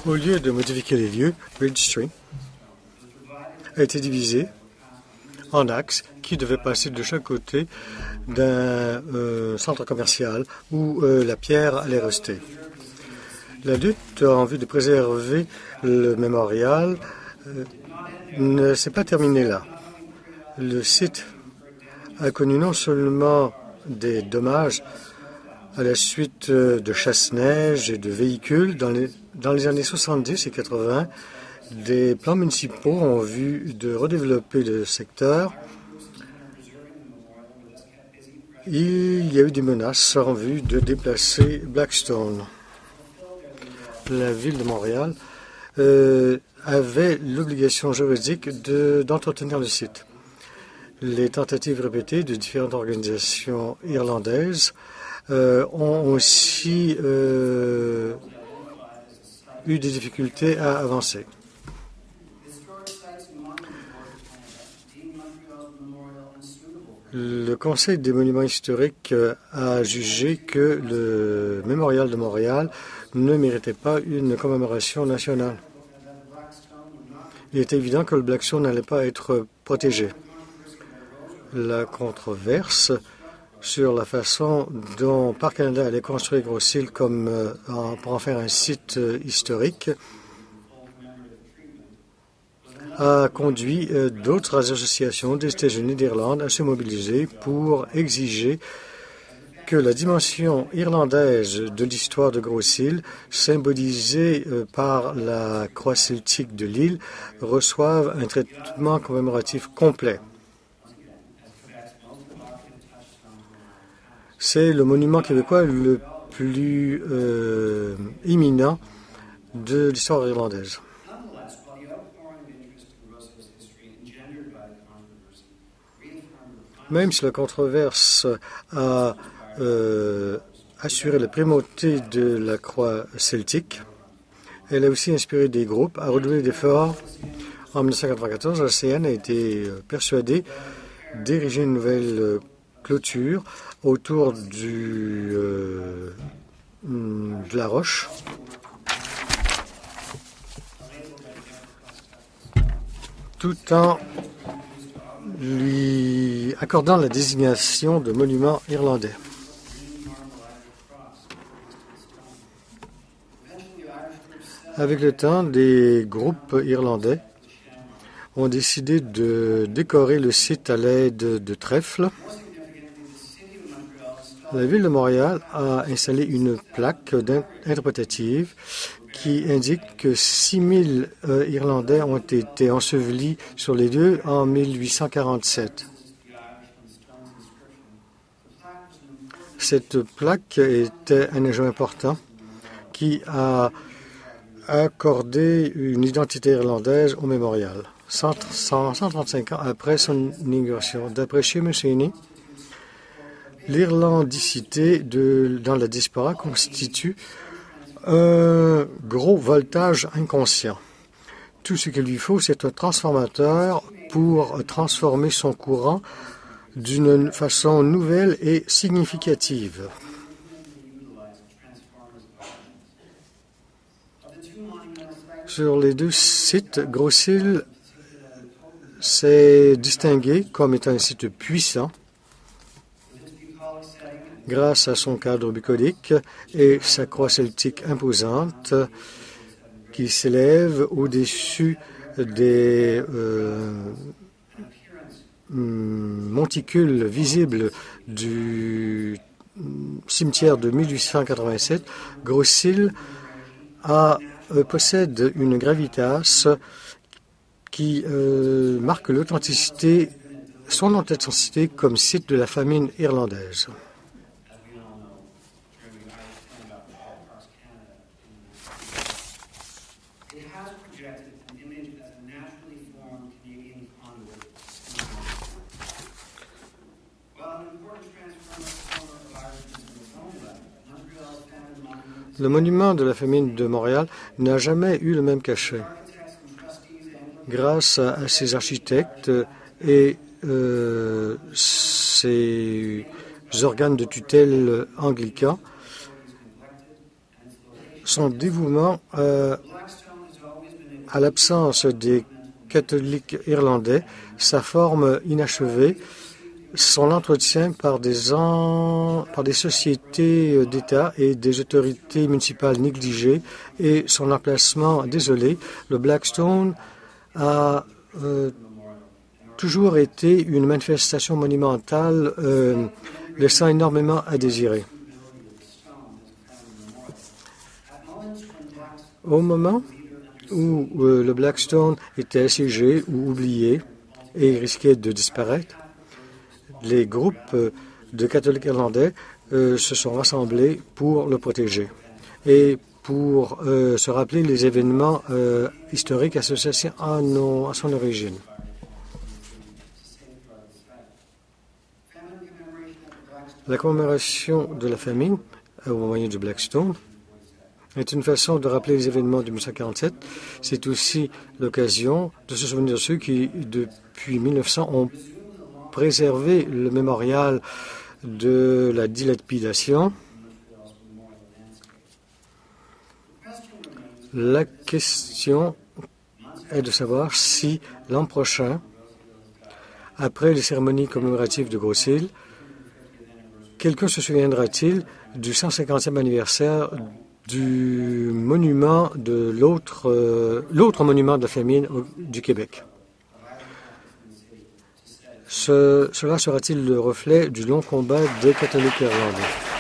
Au lieu de modifier les lieux, Bridge Street a été divisé en axes qui devaient passer de chaque côté d'un centre commercial où la pierre allait rester. La lutte en vue de préserver le mémorial ne s'est pas terminée là. Le site a connu non seulement des dommages à la suite de chasse-neige et de véhicules. Dans les années 70 et 80, des plans municipaux ont vu de redévelopper le secteur. Il y a eu des menaces en vue de déplacer Blackstone. La ville de Montréal avait l'obligation juridique d'entretenir le site. Les tentatives répétées de différentes organisations irlandaises ont aussi eu des difficultés à avancer. Le Conseil des monuments historiques a jugé que le mémorial de Montréal ne méritait pas une commémoration nationale. Il est évident que le Blackstone n'allait pas être protégé. La controverse sur la façon dont Parc Canada allait construire Grosse Île pour en faire un site historique a conduit d'autres associations des États-Unis d'Irlande à se mobiliser pour exiger que la dimension irlandaise de l'histoire de Grosse Île, symbolisée par la croix celtique de l'île, reçoive un traitement commémoratif complet. C'est le monument québécois le plus éminent de l'histoire irlandaise. Même si la controverse a assuré la primauté de la croix celtique, elle a aussi inspiré des groupes à redoubler d'efforts. En 1994, la CN a été persuadée d'ériger une nouvelle clôture autour de la roche, tout en lui accordant la désignation de monument irlandais. Avec le temps, des groupes irlandais ont décidé de décorer le site à l'aide de trèfles. La ville de Montréal a installé une plaque interprétative qui indique que 6 000 Irlandais ont été ensevelis sur les lieux en 1847. Cette plaque était un ajout important qui a accordé une identité irlandaise au mémorial. 135 ans après son inauguration, d'après Seamus Heaney, l'irlandicité dans la diaspora constitue un gros voltage inconscient. Tout ce qu'il lui faut, c'est un transformateur pour transformer son courant d'une façon nouvelle et significative. Sur les deux sites, Grosse Île s'est distingué comme étant un site puissant grâce à son cadre bucolique et sa croix celtique imposante qui s'élève au-dessus des monticules visibles du cimetière de 1887. Grosse Île possède une gravitas qui marque son authenticité comme site de la famine irlandaise. Le monument de la famine de Montréal n'a jamais eu le même cachet. Grâce à ses architectes et ses organes de tutelle anglicans, son dévouement à l'absence des catholiques irlandais, sa forme inachevée, son entretien par des sociétés d'État et des autorités municipales négligées et son emplacement désolé, le Blackstone a toujours été une manifestation monumentale laissant énormément à désirer. Au moment où le Blackstone était assiégé ou oublié et risquait de disparaître, les groupes de catholiques irlandais se sont rassemblés pour le protéger et pour se rappeler les événements historiques associés à son origine. La commémoration de la famine au moyen du Blackstone est une façon de rappeler les événements de 1947. C'est aussi l'occasion de se souvenir de ceux qui, depuis 1900, ont préservé le mémorial de la dilapidation. La question est de savoir si l'an prochain, après les cérémonies commémoratives de Grosse-Île, quelqu'un se souviendra-t-il du 150e anniversaire du monument de l'autre monument de la famine du Québec. Cela sera-t-il le reflet du long combat des catholiques irlandais?